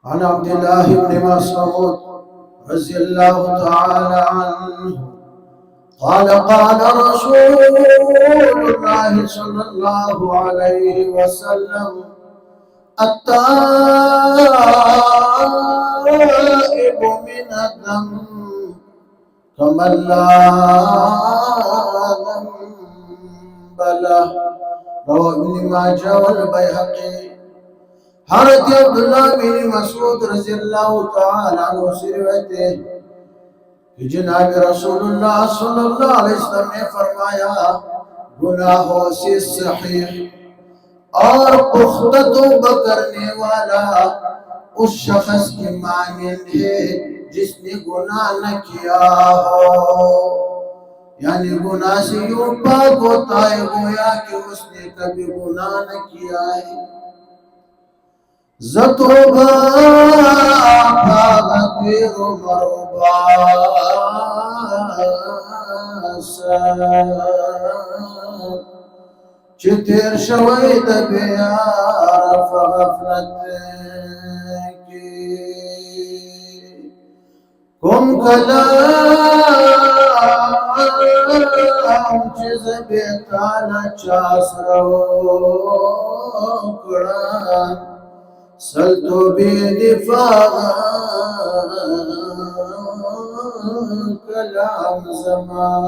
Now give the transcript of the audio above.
عن عبد الله بن مسعود رضي الله تعالى عنه قال قال رسول الله صلى الله عليه وسلم التائب من الذنب كمن لا ذنب له رواه ابن ماجه والبيهقي। हज़रत अब्दुल्लाह बिन मसूद रज़ियल्लाहु ताला अन्हु से रिवायत है कि जनाब रसूलुल्लाह सल्लल्लाहु अलैहि वसल्लम ने फरमाया, गुनाहों से सहीह और पुख्ता तौबा करने वाला उस शख्स की मानिंद है जिसने गुनाह न किया हो। यानी गुनाह से यूं पाक होता है गोया कि उसने कभी गुनाह न किया है। ज़तोबा भागतिरो मरोबासा चितेर शवैद बियार फगफलत की कुम कलाम चिज़ बेताला चासरो सल्तो बेनिफाग कलाम ज़मान।